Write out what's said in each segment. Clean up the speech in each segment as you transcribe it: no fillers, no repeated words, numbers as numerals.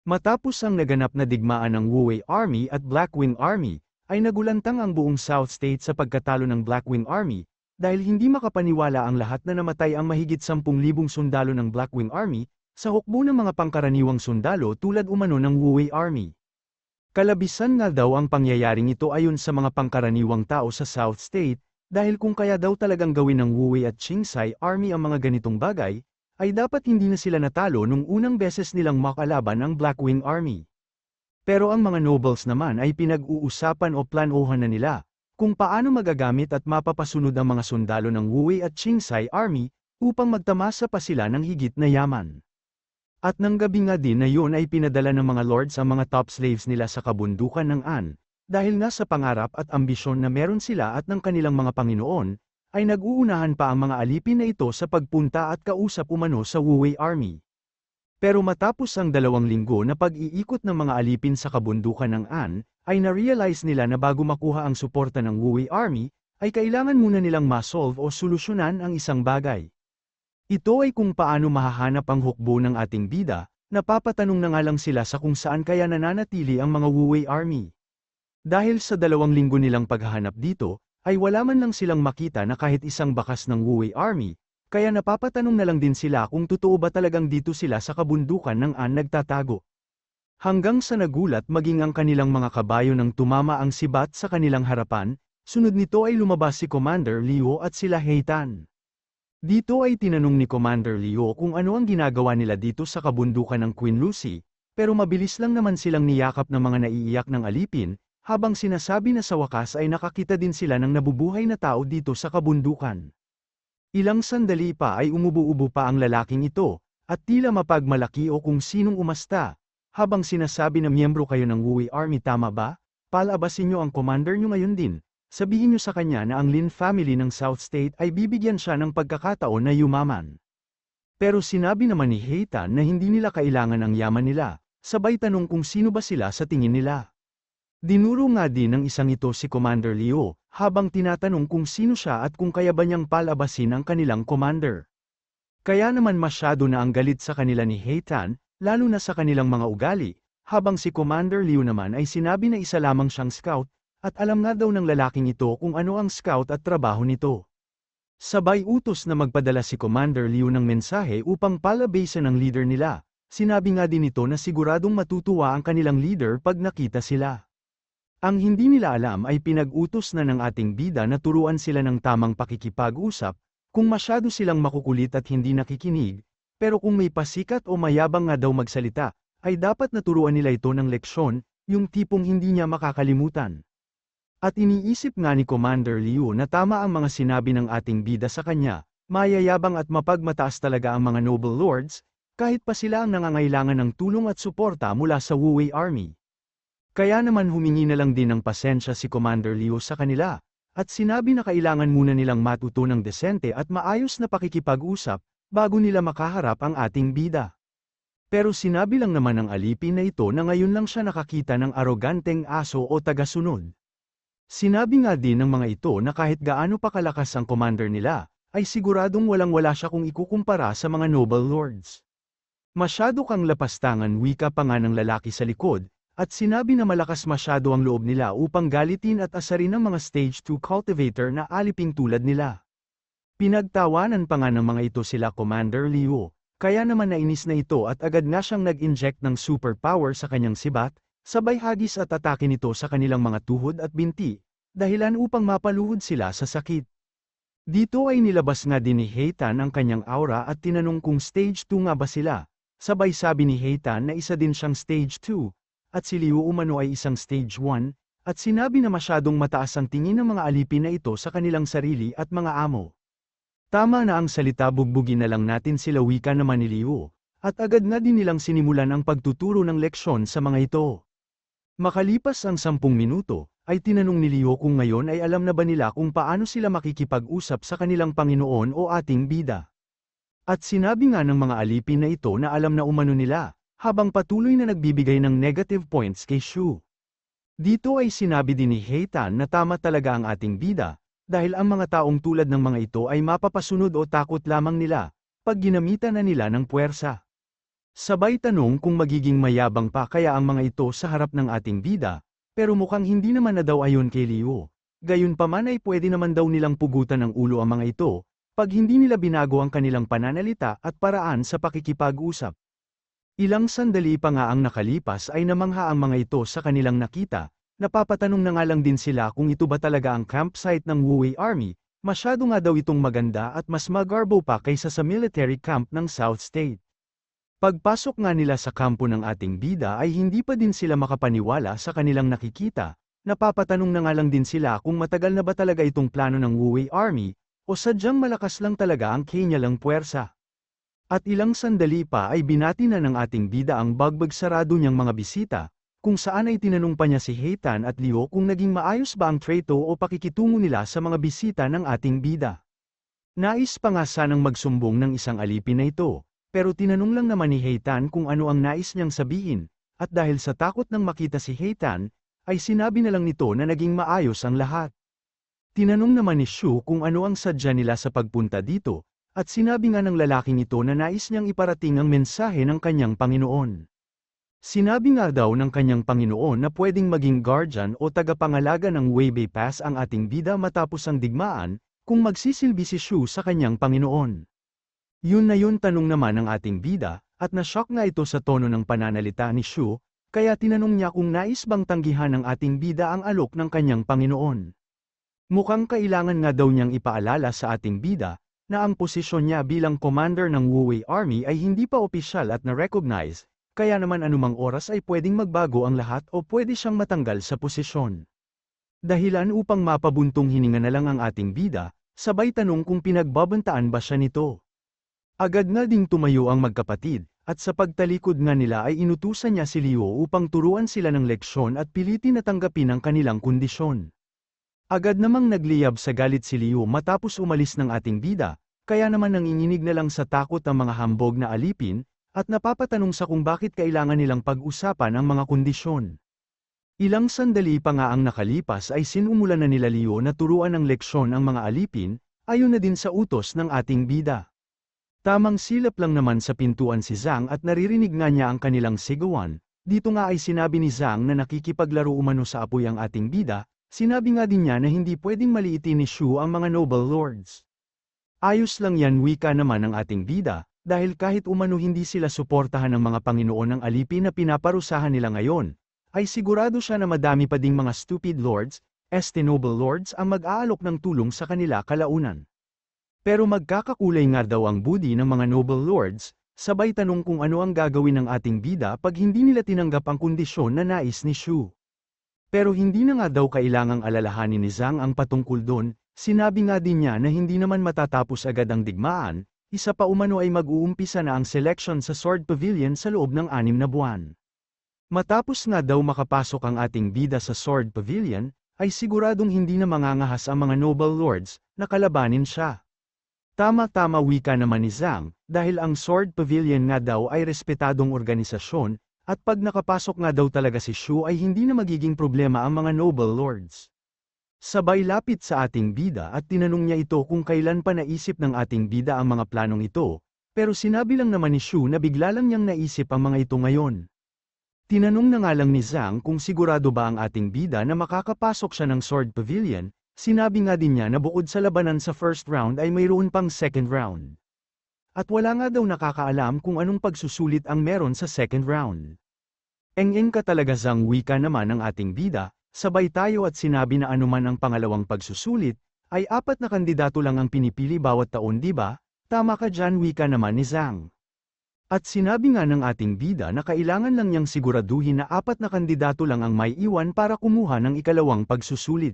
Matapos ang naganap na digmaan ng Wu-Wei Army at Blackwing Army, ay nagulantang ang buong South State sa pagkatalo ng Blackwing Army, dahil hindi makapaniwala ang lahat na namatay ang mahigit 10,000 sundalo ng Blackwing Army, sa hukbo ng mga pangkaraniwang sundalo tulad umano ng Wu-Wei Army. Kalabisan nga daw ang pangyayaring ito ayon sa mga pangkaraniwang tao sa South State, dahil kung kaya daw talagang gawin ng Wu-Wei at Chingsai Army ang mga ganitong bagay, ay dapat hindi na sila natalo nung unang beses nilang makalaban ang Blackwing Army. Pero ang mga nobles naman ay pinag-uusapan o planohan na nila, kung paano magagamit at mapapasunod ang mga sundalo ng Wu-Wei at Chingsai Army, upang magtamasa pa sila ng higit na yaman. At nang gabi nga din na yun ay pinadala ng mga lords ang mga top slaves nila sa kabundukan ng An, dahil nga sa pangarap at ambisyon na meron sila at ng kanilang mga Panginoon, ay nag-uunahan pa ang mga alipin na ito sa pagpunta at kausap umano sa Wu-Wei Army. Pero matapos ang 2 linggo na pag-iikot ng mga alipin sa kabundukan ng An, ay na-realize nila na bago makuha ang suporta ng Wu-Wei Army, ay kailangan muna nilang ma-solve o solusyonan ang isang bagay. Ito ay kung paano mahahanap ang hukbo ng ating bida, napapatanong na nga lang sila sa kung saan kaya nananatili ang mga Wu-Wei Army. Dahil sa 2 linggo nilang paghahanap dito, ay wala man lang silang makita na kahit isang bakas ng Wu-Wei Army, kaya napapatanong na lang din sila kung totoo ba talagang dito sila sa kabundukan ng An nagtatago. Hanggang sa nagulat maging ang kanilang mga kabayo nang tumama ang sibat sa kanilang harapan, sunod nito ay lumabas si Commander Liu at sila Heitan. Dito ay tinanong ni Commander Liu kung ano ang ginagawa nila dito sa kabundukan ng Queen Lucy, pero mabilis lang naman silang niyakap ng mga naiiyak ng alipin, habang sinasabi na sa wakas ay nakakita din sila ng nabubuhay na tao dito sa kabundukan. Ilang sandali pa ay umubo-ubo pa ang lalaking ito, at tila mapagmalaki o kung sinong umasta, habang sinasabi na miyembro kayo ng Wu-Wei Army tama ba? Palabasin nyo ang commander nyo ngayon din, sabihin nyo sa kanya na ang Lin family ng South State ay bibigyan siya ng pagkakataon na yumaman. Pero sinabi naman ni Heitan na hindi nila kailangan ang yaman nila, sabay tanong kung sino ba sila sa tingin nila. Dinuro nga din ng isang ito si Commander Liu, habang tinatanong kung sino siya at kung kaya ba niyang palabasin ang kanilang commander. Kaya naman masyado na ang galit sa kanila ni Heitan, lalo na sa kanilang mga ugali, habang si Commander Liu naman ay sinabi na isa lamang siyang scout, at alam nga daw ng lalaking ito kung ano ang scout at trabaho nito. Sabay utos na magpadala si Commander Liu ng mensahe upang palabasin ang leader nila, sinabi nga din ito na siguradong matutuwa ang kanilang leader pag nakita sila. Ang hindi nila alam ay pinag-utos na ng ating bida na turuan sila ng tamang pakikipag-usap, kung masyado silang makukulit at hindi nakikinig, pero kung may pasikat o mayabang nga daw magsalita, ay dapat naturuan nila ito ng leksyon, yung tipong hindi niya makakalimutan. At iniisip nga ni Commander Liu na tama ang mga sinabi ng ating bida sa kanya, mayayabang at mapagmataas talaga ang mga noble lords, kahit pa sila ang nangangailangan ng tulong at suporta mula sa Wu-Wei Army. Kaya naman humingi na lang din ng pasensya si Commander Liu sa kanila, at sinabi na kailangan muna nilang matuto ng desente at maayos na pakikipag-usap, bago nila makaharap ang ating bida. Pero sinabi lang naman ng alipin na ito na ngayon lang siya nakakita ng aroganteng aso o tagasunod. Sinabi nga din ng mga ito na kahit gaano pa kalakas ang commander nila, ay siguradong walang-wala siya kung ikukumpara sa mga noble lords. Masyado kang lapastangan wika pa nga ng lalaki sa likod, at sinabi na malakas masyado ang loob nila upang galitin at asarin ang mga stage 2 cultivator na aliping tulad nila. Pinagtawanan pa nga ng mga ito sila Commander Liu, kaya naman nainis na ito at agad nga siyang nag-inject ng superpower sa kanyang sibat, sabay hagis at atake nito sa kanilang mga tuhod at binti, dahilan upang mapaluhod sila sa sakit. Dito ay nilabas nga din ni Heitan ang kanyang aura at tinanong kung stage 2 nga ba sila, sabay sabi ni Heitan na isa din siyang stage 2, at si Liu umano ay isang stage 1, at sinabi na masyadong mataas ang tingin ng mga alipin na ito sa kanilang sarili at mga amo. Tama na ang salita bugbugin na lang natin sila wika naman ni Liu, at agad na din nilang sinimulan ang pagtuturo ng leksyon sa mga ito. Makalipas ang 10 minuto, ay tinanong ni Liu kung ngayon ay alam na ba nila kung paano sila makikipag-usap sa kanilang Panginoon o ating bida. At sinabi nga ng mga alipin na ito na alam na umano nila, habang patuloy na nagbibigay ng negative points kay Shu. Dito ay sinabi din ni Heitan na tama talaga ang ating bida, dahil ang mga taong tulad ng mga ito ay mapapasunod o takot lamang nila, pag ginamitan na nila ng puwersa. Sabay tanong kung magiging mayabang pa kaya ang mga ito sa harap ng ating bida, pero mukhang hindi naman na daw ayon kay Liu. Gayunpaman ay pwede naman daw nilang pugutan ng ulo ang mga ito, pag hindi nila binago ang kanilang pananalita at paraan sa pakikipag-usap. Ilang sandali pa nga ang nakalipas ay namangha ang mga ito sa kanilang nakita, napapatanong na nga lang din sila kung ito ba talaga ang campsite ng Wu Wei Army, masyado nga daw itong maganda at mas magarbo pa kaysa sa military camp ng South State. Pagpasok nga nila sa kampo ng ating bida ay hindi pa din sila makapaniwala sa kanilang nakikita, napapatanong na nga lang din sila kung matagal na ba talaga itong plano ng Wu Wei Army, o sadyang malakas lang talaga ang kaniyang puwersa. At ilang sandali pa ay binati na ng ating bida ang bagbag sarado niyang mga bisita, kung saan ay tinanong pa niya si Heitan at Liu kung naging maayos ba ang treto o pakikitungo nila sa mga bisita ng ating bida. Nais pa nga sanang magsumbong ng isang alipin na ito, pero tinanong lang naman ni Heitan kung ano ang nais niyang sabihin, at dahil sa takot nang makita si Heitan, ay sinabi na lang nito na naging maayos ang lahat. Tinanong naman ni Shu kung ano ang sadya nila sa pagpunta dito, at sinabi nga ng lalaking ito na nais niyang iparating ang mensahe ng kanyang Panginoon. Sinabi nga daw ng kanyang Panginoon na pwedeng maging guardian o tagapangalaga ng Weibei Pass ang ating bida matapos ang digmaan, kung magsisilbi si Shu sa kanyang Panginoon. Yun na yun tanong naman ng ating bida, at na-shock nga ito sa tono ng pananalita ni Shu, kaya tinanong niya kung nais bang tanggihan ng ating bida ang alok ng kanyang Panginoon. Mukhang kailangan nga daw niyang ipaalala sa ating bida, na ang posisyon niya bilang commander ng Wu Wei Army ay hindi pa opisyal at na-recognize, kaya naman anumang oras ay pwedeng magbago ang lahat o pwede siyang matanggal sa posisyon. Dahilan upang mapabuntong hininga na lang ang ating bida, sabay tanong kung pinagbabantaan ba siya nito. Agad nga ding tumayo ang magkapatid, at sa pagtalikod nga nila ay inutusan niya si Liu upang turuan sila ng leksyon at pilitin na tanggapin ang kanilang kondisyon. Agad namang nagliyab sa galit si Liu matapos umalis ng ating bida, kaya naman nanginginig na lang sa takot ang mga hambog na alipin, at napapatanong sa kung bakit kailangan nilang pag-usapan ang mga kondisyon. Ilang sandali pa nga ang nakalipas ay sinumulan na nila Liu na turuan ng leksyon ang mga alipin, ayon na din sa utos ng ating bida. Tamang silap lang naman sa pintuan si Zhang at naririnig nga niya ang kanilang sigawan, dito nga ay sinabi ni Zhang na nakikipaglaro umano sa apoy ang ating bida, sinabi nga din niya na hindi pwedeng maliitin ni Shu ang mga noble lords. Ayos lang yan wika naman ng ating bida, dahil kahit umano hindi sila suportahan ng mga Panginoon ng alipin na pinaparusahan nila ngayon, ay sigurado siya na madami pa ding mga stupid lords, noble lords ang mag-aalok ng tulong sa kanila kalaunan. Pero magkakakulay nga daw ang budi ng mga noble lords, sabay tanong kung ano ang gagawin ng ating bida pag hindi nila tinanggap ang kondisyon na nais ni Shu. Pero hindi na nga daw kailangang alalahanin ni Zhang ang patungkol doon, sinabi nga din niya na hindi naman matatapos agad ang digmaan, isa pa umano ay mag-uumpisa na ang selection sa Sword Pavilion sa loob ng 6 na buwan. Matapos nga daw makapasok ang ating bida sa Sword Pavilion, ay siguradong hindi na mangangahas ang mga noble lords, na kalabanin siya. Tama-tama wika naman ni Zhang, dahil ang Sword Pavilion nga daw ay respetadong organisasyon, at pag nakapasok nga daw talaga si Shu ay hindi na magiging problema ang mga noble lords. Sabay lapit sa ating bida at tinanong niya ito kung kailan pa naisip ng ating bida ang mga planong ito, pero sinabi lang naman ni Shu na bigla lang niyang naisip ang mga ito ngayon. Tinanong na nga lang ni Zhang kung sigurado ba ang ating bida na makakapasok siya ng Sword Pavilion, sinabi nga din niya na bukod sa labanan sa first round ay mayroon pang second round. At wala nga daw nakakaalam kung anong pagsusulit ang meron sa second round. Eng-eng ka talaga Zhang wika naman ng ating bida, sabay tayo at sinabi na anuman ang pangalawang pagsusulit, ay 4 na kandidato lang ang pinipili bawat taon di ba? Tama ka dyan wika naman ni Zhang. At sinabi nga ng ating bida na kailangan lang niyang siguraduhin na 4 na kandidato lang ang may iwan para kumuha ng ikalawang pagsusulit.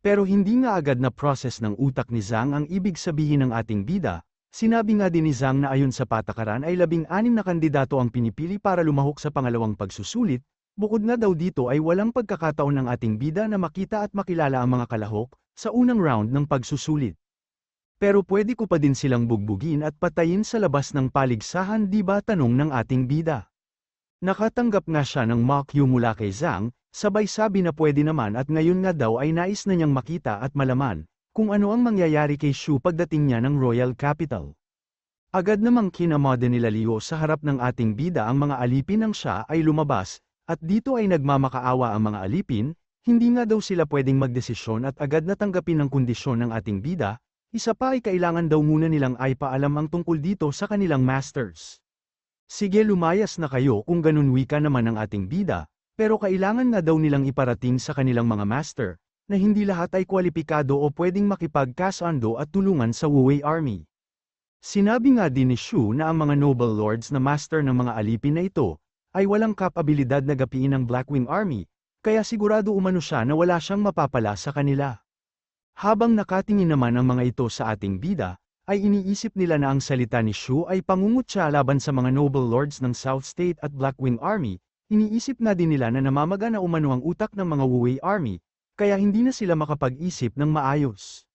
Pero hindi nga agad na process ng utak ni Zhang ang ibig sabihin ng ating bida, sinabi nga din ni Zhang na ayon sa patakaran ay 16 na kandidato ang pinipili para lumahok sa pangalawang pagsusulit, bukod nga daw dito ay walang pagkakataon ng ating bida na makita at makilala ang mga kalahok, sa unang round ng pagsusulit. Pero pwede ko pa din silang bugbugin at patayin sa labas ng paligsahan di ba tanong ng ating bida. Nakatanggap nga siya ng mock you mula kay Zhang, sabay sabi na pwede naman at ngayon nga daw ay nais na niyang makita at malaman, kung ano ang mangyayari kay Shu pagdating niya ng Royal Capital. Agad namang kinamada nila Leo sa harap ng ating bida ang mga alipin nang siya ay lumabas, at dito ay nagmamakaawa ang mga alipin, hindi nga daw sila pwedeng magdesisyon at agad na tanggapin ang kondisyon ng ating bida, isa pa ay kailangan daw muna nilang ay paalam ang tungkol dito sa kanilang masters. Sige lumayas na kayo kung ganun wika naman ang ating bida, pero kailangan nga daw nilang iparating sa kanilang mga master, na hindi lahat ay kwalipikado o pwedeng makipagkasundo at tulungan sa Wu Wei Army. Sinabi nga din ni Shu na ang mga noble lords na master ng mga alipin na ito, ay walang kapabilidad na gapiin ang Blackwing Army, kaya sigurado umano siya na wala siyang mapapala sa kanila. Habang nakatingin naman ang mga ito sa ating bida, ay iniisip nila na ang salita ni Shu ay pangungutya laban sa mga noble lords ng South State at Blackwing Army, iniisip na din nila na namamaga na umano ang utak ng mga Wu Wei Army, kaya hindi na sila makapag-isip ng maayos.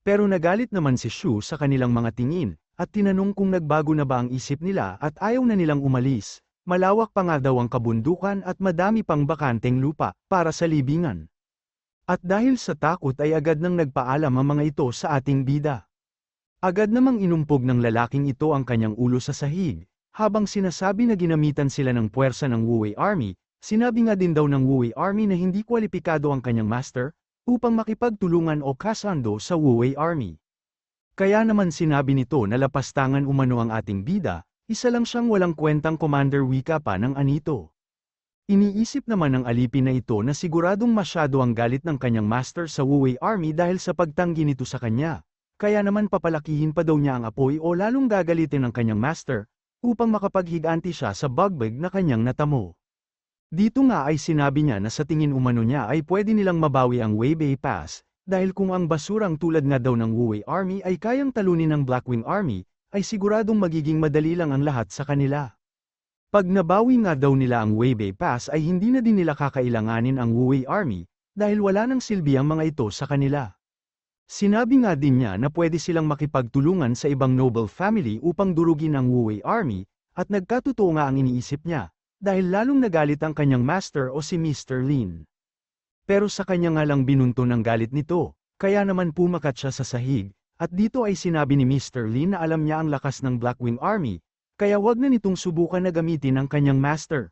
Pero nagalit naman si Shu sa kanilang mga tingin, at tinanong kung nagbago na ba ang isip nila at ayaw na nilang umalis, malawak pa nga daw ang kabundukan at madami pang bakanteng lupa, para sa libingan. At dahil sa takot ay agad nang nagpaalam ang mga ito sa ating bida. Agad namang inumpog ng lalaking ito ang kanyang ulo sa sahig, habang sinasabi na ginamitan sila ng puwersa ng Wu Wei Army, sinabi nga din daw ng Wu Wei Army na hindi kwalipikado ang kanyang master, upang makipagtulungan o kasundo sa Wu Wei Army. Kaya naman sinabi nito na lapastangan umano ang ating bida, isa lang siyang walang kwentang commander wika pa ng anito. Iniisip naman ng alipin na ito na siguradong masyado ang galit ng kanyang master sa Wu Wei Army dahil sa pagtanggi nito sa kanya, kaya naman papalakihin pa daw niya ang apoy o lalong gagalitin ng kanyang master, upang makapaghiganti siya sa bugbog na kanyang natamo. Dito nga ay sinabi niya na sa tingin umano niya ay pwede nilang mabawi ang Weibei Pass, dahil kung ang basurang tulad nga daw ng Wu Wei Army ay kayang talunin ng Blackwing Army, ay siguradong magiging madali lang ang lahat sa kanila. Pag nabawi nga daw nila ang Weibei Pass ay hindi na din nila kakailanganin ang Wu Wei Army, dahil wala nang silbi ang mga ito sa kanila. Sinabi nga din niya na pwede silang makipagtulungan sa ibang noble family upang durugin ang Wu Wei Army, at nagkatotoo nga ang iniisip niya, dahil lalong nagalit ang kanyang master o si Mr. Lin. Pero sa kanya nga lang binunto ng galit nito, kaya naman pumakat siya sa sahig, at dito ay sinabi ni Mr. Lin na alam niya ang lakas ng Blackwing Army, kaya wag na nitong subukan na gamitin ang kanyang master.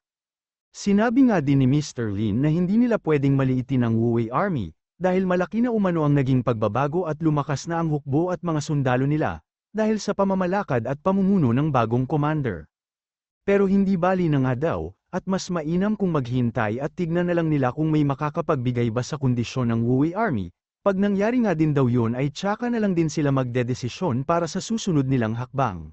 Sinabi nga din ni Mr. Lin na hindi nila pwedeng maliitin ang Wu Wei Army, dahil malaki na umano ang naging pagbabago at lumakas na ang hukbo at mga sundalo nila, dahil sa pamamalakad at pamumuno ng bagong commander. Pero hindi bali na nga daw, at mas mainam kung maghintay at tignan na lang nila kung may makakapagbigay ba sa kondisyon ng Wu Wei Army, pag nangyari nga din daw yun ay tsaka na lang din sila magdedesisyon para sa susunod nilang hakbang.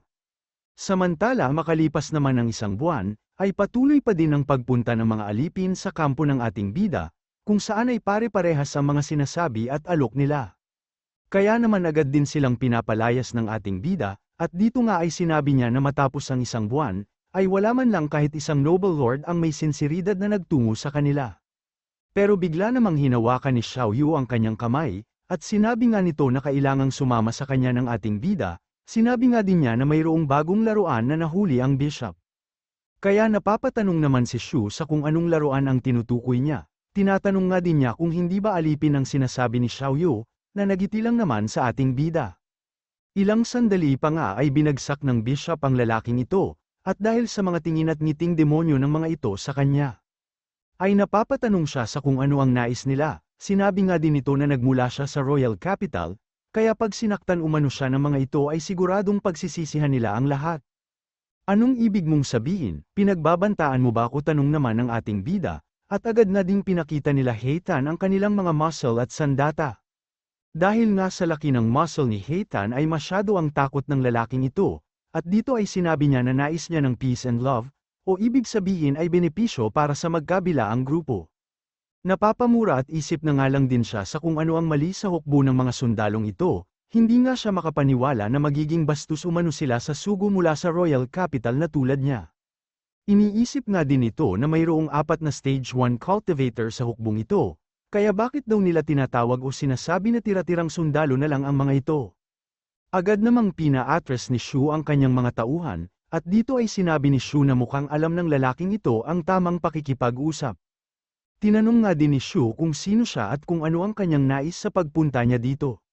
Samantala makalipas naman ng isang buwan, ay patuloy pa din ang pagpunta ng mga alipin sa kampo ng ating bida, kung saan ay pare-parehas ang mga sinasabi at alok nila. Kaya naman agad din silang pinapalayas ng ating bida, at dito nga ay sinabi niya na matapos ang isang buwan, ay wala man lang kahit isang noble lord ang may sinseridad na nagtungo sa kanila. Pero bigla namang hinawakan ni Xiao Yu ang kanyang kamay, at sinabi nga nito na kailangang sumama sa kanya ng ating bida, sinabi nga din niya na mayroong bagong laruan na nahuli ang bishop. Kaya napapatanong naman si Shu sa kung anong laruan ang tinutukoy niya, tinatanong nga din niya kung hindi ba alipin ang sinasabi ni Xiao Yu, na nagiti lang naman sa ating bida. Ilang sandali pa nga ay binagsak ng bishop ang lalaking ito, at dahil sa mga tingin at ngiting demonyo ng mga ito sa kanya, ay napapatanong siya sa kung ano ang nais nila. Sinabi nga din ito na nagmula siya sa Royal Capital, kaya pag sinaktan umano siya ng mga ito ay siguradong pagsisisihan nila ang lahat. Anong ibig mong sabihin? Pinagbabantaan mo ba ako? Tanong naman ng ating bida, at agad na ding pinakita nila Heitan ang kanilang mga muscle at sandata. Dahil nga sa laki ng muscle ni Heitan ay masyado ang takot ng lalaking ito, at dito ay sinabi niya na nais niya ng peace and love, o ibig sabihin ay benepisyo para sa magkabila ang grupo. Napapamura at isip na nga lang din siya sa kung ano ang mali sa hukbo ng mga sundalong ito, hindi nga siya makapaniwala na magiging bastos umano sila sa sugo mula sa Royal Capital na tulad niya. Iniisip nga din ito na mayroong 4 na Stage 1 cultivator sa hukbong ito, kaya bakit daw nila tinatawag o sinasabi na tira-tirang sundalo na lang ang mga ito? Agad namang pina-address ni Shu ang kanyang mga tauhan, at dito ay sinabi ni Shu na mukhang alam ng lalaking ito ang tamang pakikipag-usap. Tinanong nga din ni Shu kung sino siya at kung ano ang kanyang nais sa pagpunta niya dito.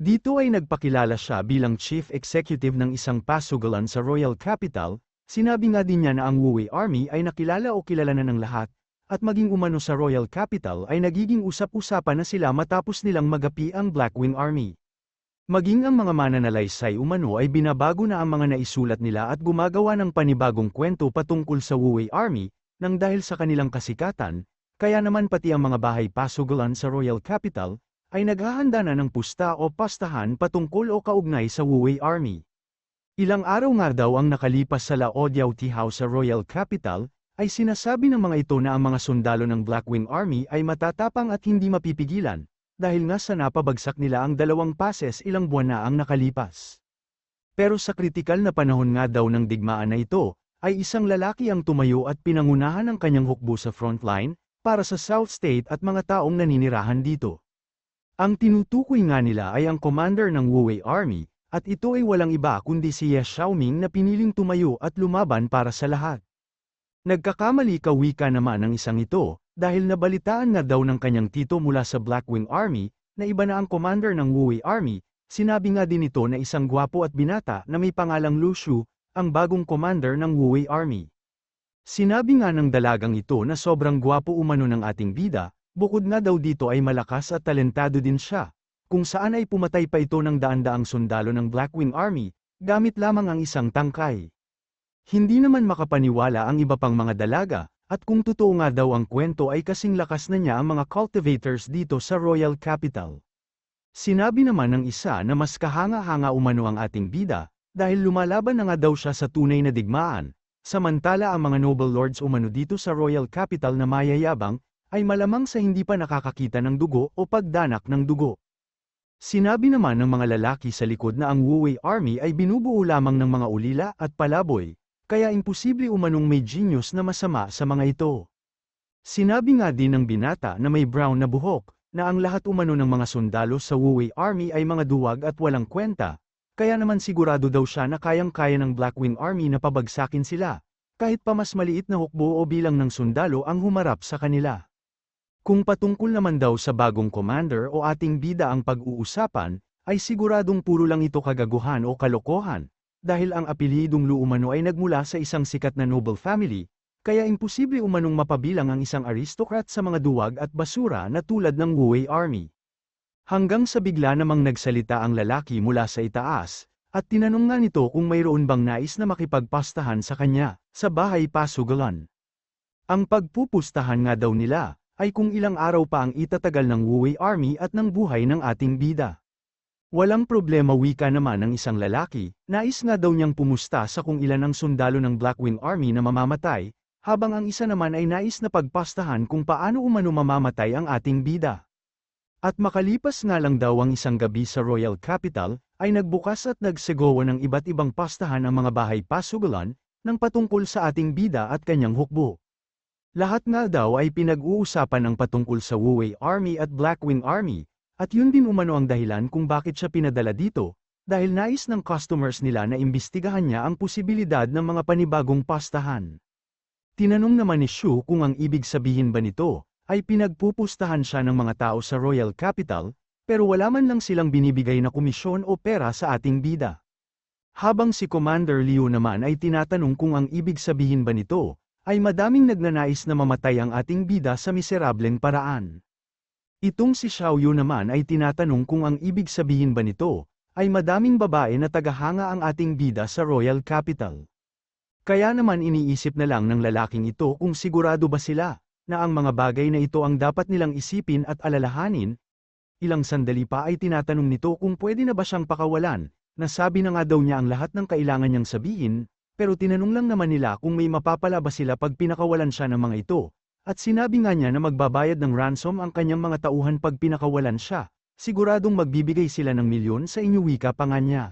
Dito ay nagpakilala siya bilang chief executive ng isang pasugalan sa Royal Capital. Sinabi nga din niya na ang Wu Wei Army ay nakilala o kilala na ng lahat, at maging umano sa Royal Capital ay nagiging usap-usapan na sila matapos nilang magapi ang Blackwing Army. Maging ang mga mananalaysay umano ay binabago na ang mga naisulat nila at gumagawa ng panibagong kwento patungkol sa Wu Wei Army, nang dahil sa kanilang kasikatan, kaya naman pati ang mga bahay pasugalan sa Royal Capital, ay naghahanda na ng pusta o pastahan patungkol o kaugnay sa Wu Wei Army. Ilang araw nga daw ang nakalipas sa Laodiao Tea House sa Royal Capital, ay sinasabi ng mga ito na ang mga sundalo ng Blackwing Army ay matatapang at hindi mapipigilan, dahil nga sa napabagsak nila ang 2 pases ilang buwan na ang nakalipas. Pero sa kritikal na panahon nga daw ng digmaan na ito, ay isang lalaki ang tumayo at pinangunahan ang kanyang hukbo sa frontline, para sa South State at mga taong naninirahan dito. Ang tinutukoy nga nila ay ang commander ng Wu Wei Army, at ito ay walang iba kundi si Ye Xiaoming na piniling tumayo at lumaban para sa lahat. Nagkakamali kawika naman ang isang ito, dahil nabalitaan nga daw ng kanyang tito mula sa Blackwing Army, na iba na ang commander ng Wu Wei Army. Sinabi nga din ito na isang gwapo at binata na may pangalang Lu Shu, ang bagong commander ng Wu Wei Army. Sinabi nga ng dalagang ito na sobrang gwapo umano ng ating bida. Bukod nga daw dito ay malakas at talentado din siya, kung saan ay pumatay pa ito ng daan-daang sundalo ng Blackwing Army, gamit lamang ang isang tangkay. Hindi naman makapaniwala ang iba pang mga dalaga, at kung totoo nga daw ang kwento ay kasing lakas na niya ang mga cultivators dito sa Royal Capital. Sinabi naman ng isa na mas kahanga-hanga umano ang ating bida, dahil lumalaban na nga daw siya sa tunay na digmaan, samantala ang mga noble lords umano dito sa Royal Capital na mayayabang, ay malamang sa hindi pa nakakakita ng dugo o pagdanak ng dugo. Sinabi naman ng mga lalaki sa likod na ang Wu Wei Army ay binubuo lamang ng mga ulila at palaboy, kaya imposible umanong may genius na masama sa mga ito. Sinabi nga din ng binata na may brown na buhok, na ang lahat umano ng mga sundalo sa Wu Wei Army ay mga duwag at walang kwenta, kaya naman sigurado daw siya na kayang-kaya ng Blackwing Army na pabagsakin sila, kahit pa mas maliit na hukbo o bilang ng sundalo ang humarap sa kanila. Kung patungkol naman daw sa bagong commander o ating bida ang pag-uusapan, ay siguradong puro lang ito kagaguhan o kalokohan, dahil ang apelyidong Lu umano ay nagmula sa isang sikat na noble family, kaya imposible umanong mapabilang ang isang aristocrat sa mga duwag at basura na tulad ng Wu Wei Army. Hanggang sa bigla namang nagsalita ang lalaki mula sa itaas, at tinanong nga nito kung mayroon bang nais na makipagpastahan sa kanya, sa bahay pasugalan. Ang pagpupustahan nga daw nila, ay kung ilang araw pa ang itatagal ng Wu Wei Army at ng buhay ng ating bida. Walang problema wika naman ng isang lalaki, nais nga daw niyang pumusta sa kung ilan ang sundalo ng Blackwing Army na mamamatay, habang ang isa naman ay nais na pagpastahan kung paano umano mamamatay ang ating bida. At makalipas nga lang daw ang isang gabi sa Royal Capital, ay nagbukas at nagsegowa ng iba't ibang pastahan ang mga bahay pasugalan, ng patungkol sa ating bida at kanyang hukbo. Lahat nga daw ay pinag-uusapan ang patungkol sa Wu Wei Army at Blackwing Army, at yun din umano ang dahilan kung bakit siya pinadala dito, dahil nais ng customers nila na imbestigahan niya ang posibilidad ng mga panibagong pastahan. Tinanong naman ni Shu kung ang ibig sabihin ba nito, ay pinagpupustahan siya ng mga tao sa Royal Capital, pero wala man lang silang binibigay na komisyon o pera sa ating bida. Habang si Commander Liu naman ay tinatanong kung ang ibig sabihin ba nito, ay madaming nagnanais na mamatay ang ating bida sa miserableng paraan. Itong si Xiao Yu naman ay tinatanong kung ang ibig sabihin ba nito, ay madaming babae na tagahanga ang ating bida sa Royal Capital. Kaya naman iniisip na lang ng lalaking ito kung sigurado ba sila, na ang mga bagay na ito ang dapat nilang isipin at alalahanin. Ilang sandali pa ay tinatanong nito kung pwede na ba siyang pakawalan, nasabi na nga daw niya ang lahat ng kailangan niyang sabihin, pero tinanong lang naman nila kung may mapapala ba sila pag pinakawalan siya ng mga ito, at sinabi nga niya na magbabayad ng ransom ang kanyang mga tauhan pag pinakawalan siya, siguradong magbibigay sila ng milyon sa inyo wika pa nga niya.